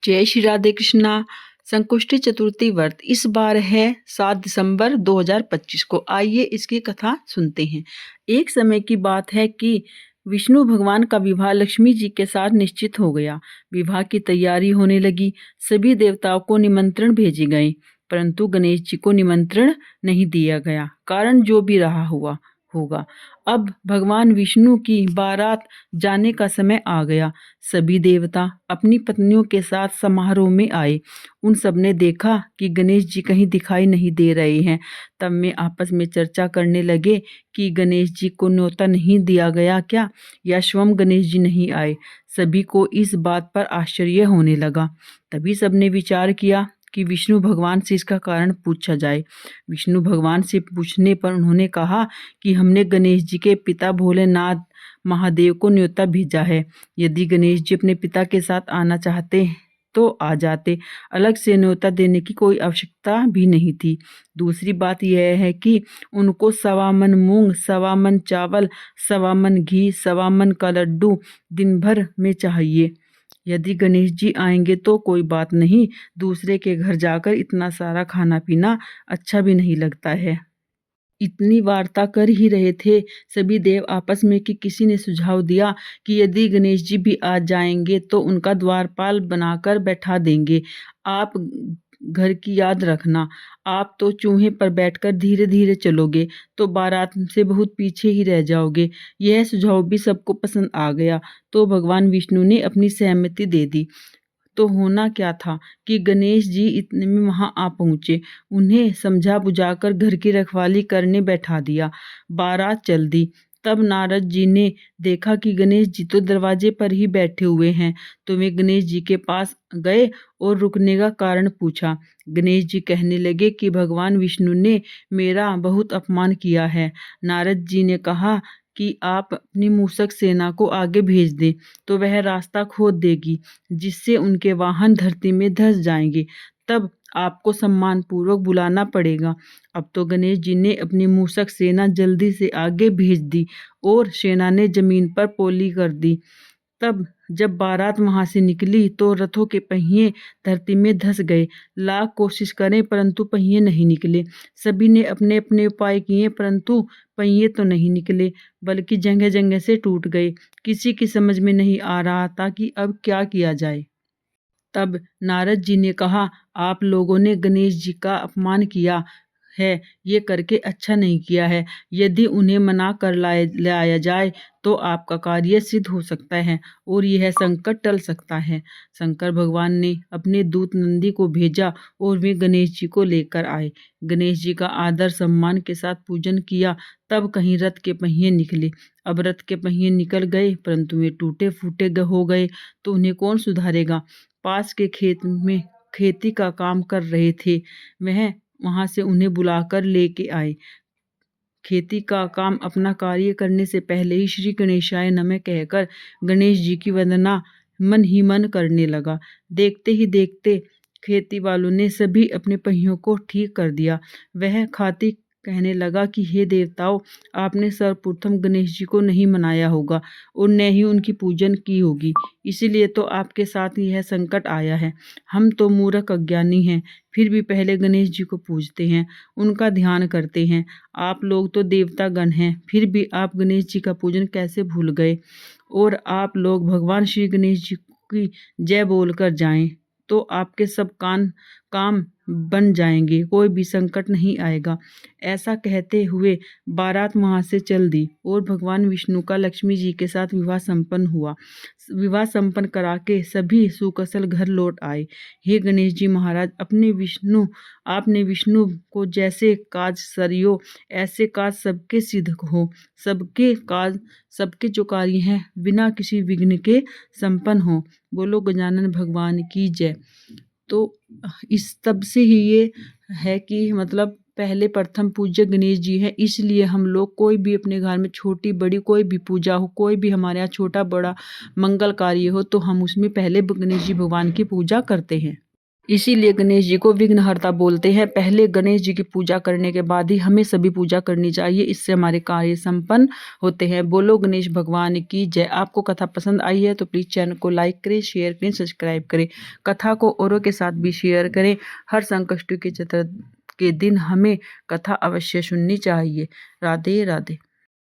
जय श्री राधे कृष्णा। संकुष्टी चतुर्थी व्रत इस बार है 7 दिसंबर 2025 को। आइए इसकी कथा सुनते हैं। एक समय की बात है कि विष्णु भगवान का विवाह लक्ष्मी जी के साथ निश्चित हो गया। विवाह की तैयारी होने लगी। सभी देवताओं को निमंत्रण भेजे गए, परंतु गणेश जी को निमंत्रण नहीं दिया गया। कारण जो भी रहा हुआ होगा। अब भगवान विष्णु की बारात जाने का समय आ गया। सभी देवता अपनी पत्नियों के साथ समारोह में आए। उन सब ने देखा कि गणेश जी कहीं दिखाई नहीं दे रहे हैं। तब में आपस में चर्चा करने लगे कि गणेश जी को न्योता नहीं दिया गया क्या, या स्वयं गणेश जी नहीं आए। सभी को इस बात पर आश्चर्य होने लगा। तभी सबने विचार किया कि विष्णु भगवान से इसका कारण पूछा जाए। विष्णु भगवान से पूछने पर उन्होंने कहा कि हमने गणेश जी के पिता भोलेनाथ महादेव को न्योता भेजा है। यदि गणेश जी अपने पिता के साथ आना चाहते तो आ जाते, अलग से न्योता देने की कोई आवश्यकता भी नहीं थी। दूसरी बात यह है कि उनको 1.25 मन मूंग, 1.25 मन चावल, 1.25 मन घी, 1.25 मन का लड्डू दिन भर में चाहिए। यदि गणेश जी आएंगे तो कोई बात नहीं, दूसरे के घर जाकर इतना सारा खाना पीना अच्छा भी नहीं लगता है। इतनी वार्ता कर ही रहे थे सभी देव आपस में कि किसी ने सुझाव दिया कि यदि गणेश जी भी आ जाएंगे तो उनका द्वारपाल बनाकर बैठा देंगे। आप घर की याद रखना, आप तो चूहे पर बैठकर धीरे धीरे चलोगे तो बारात से बहुत पीछे ही रह जाओगे। यह सुझाव भी सबको पसंद आ गया, तो भगवान विष्णु ने अपनी सहमति दे दी। तो होना क्या था कि गणेश जी इतने में वहां आ पहुंचे। उन्हें समझा बुझाकर घर की रखवाली करने बैठा दिया। बारात चल दी। तब नारद जी ने देखा कि गणेश जी तो दरवाजे पर ही बैठे हुए हैं, तो वे गणेश जी के पास गए और रुकने का कारण पूछा। गणेश जी कहने लगे कि भगवान विष्णु ने मेरा बहुत अपमान किया है। नारद जी ने कहा कि आप अपनी मूषक सेना को आगे भेज दें तो वह रास्ता खोद देगी, जिससे उनके वाहन धरती में धंस जाएंगे। तब आपको सम्मान पूर्वक बुलाना पड़ेगा। अब तो गणेश जी ने अपनी मूषक सेना जल्दी से आगे भेज दी और सेना ने जमीन पर पोली कर दी। तब जब बारात वहां से निकली तो रथों के पहिए धरती में धंस गए। लाख कोशिश करें परंतु पहिए नहीं निकले। सभी ने अपने अपने उपाय किए परंतु पहिए तो नहीं निकले, बल्कि जगह जगह से टूट गए। किसी की समझ में नहीं आ रहा था कि अब क्या किया जाए। तब नारद जी ने कहा, आप लोगों ने गणेश जी का अपमान किया है, ये करके अच्छा नहीं किया है। यदि उन्हें मना कर लाया जाए तो आपका कार्य सिद्ध हो सकता है और यह संकट टल सकता है। शंकर भगवान ने अपने दूत नंदी को भेजा और वे गणेश जी को लेकर आए। गणेश जी का आदर सम्मान के साथ पूजन किया। तब कहीं रथ के पहिए निकले। अब रथ के पहिए निकल गए परंतु वे टूटे फूटे हो गए, तो उन्हें कौन सुधारेगा। पास के खेत में खेती का काम कर रहे थे, वह वहां से उन्हें बुलाकर लेके आए। खेती का काम अपना कार्य करने से पहले ही श्री गणेशाय नमः कहकर गणेश जी की वंदना मन ही मन करने लगा। देखते ही देखते खेती वालों ने सभी अपने पहियों को ठीक कर दिया। वह खाती कहने लगा कि हे देवताओं, आपने सर्वप्रथम गणेश जी को नहीं मनाया होगा और न ही उनकी पूजन की होगी, इसीलिए तो आपके साथ यह संकट आया है। हम तो मूर्ख अज्ञानी हैं, फिर भी पहले गणेश जी को पूजते हैं, उनका ध्यान करते हैं। आप लोग तो देवता गण हैं, फिर भी आप गणेश जी का पूजन कैसे भूल गए। और आप लोग भगवान श्री गणेश जी की जय बोलकर जाएं तो आपके सब काम बन जाएंगे, कोई भी संकट नहीं आएगा। ऐसा कहते हुए बारात वहां से चल दी और भगवान विष्णु का लक्ष्मी जी के साथ विवाह संपन्न हुआ। विवाह संपन्न करा के सभी सुकसल घर लौट आए। हे गणेश जी महाराज, आपने विष्णु को जैसे काज सरियो ऐसे काज सबके सिद्ध हो। सबके जो कार्य हैं बिना किसी विघ्न के संपन्न हो। बोलो गजानन भगवान की जय। तो इस तब से ही ये है कि मतलब पहले प्रथम पूज्य गणेश जी है, इसलिए हम लोग कोई भी अपने घर में छोटी बड़ी कोई भी पूजा हो, कोई भी हमारे यहाँ छोटा बड़ा मंगल कार्य हो, तो हम उसमें पहले गणेश जी भगवान की पूजा करते हैं। इसीलिए गणेश जी को विघ्नहर्ता बोलते हैं। पहले गणेश जी की पूजा करने के बाद ही हमें सभी पूजा करनी चाहिए, इससे हमारे कार्य संपन्न होते हैं। बोलो गणेश भगवान की जय। आपको कथा पसंद आई है तो प्लीज़ चैनल को लाइक करें, शेयर करें, सब्सक्राइब करें। कथा को औरों के साथ भी शेयर करें। हर संकष्टी के चतुर्थी के दिन हमें कथा अवश्य सुननी चाहिए। राधे राधे।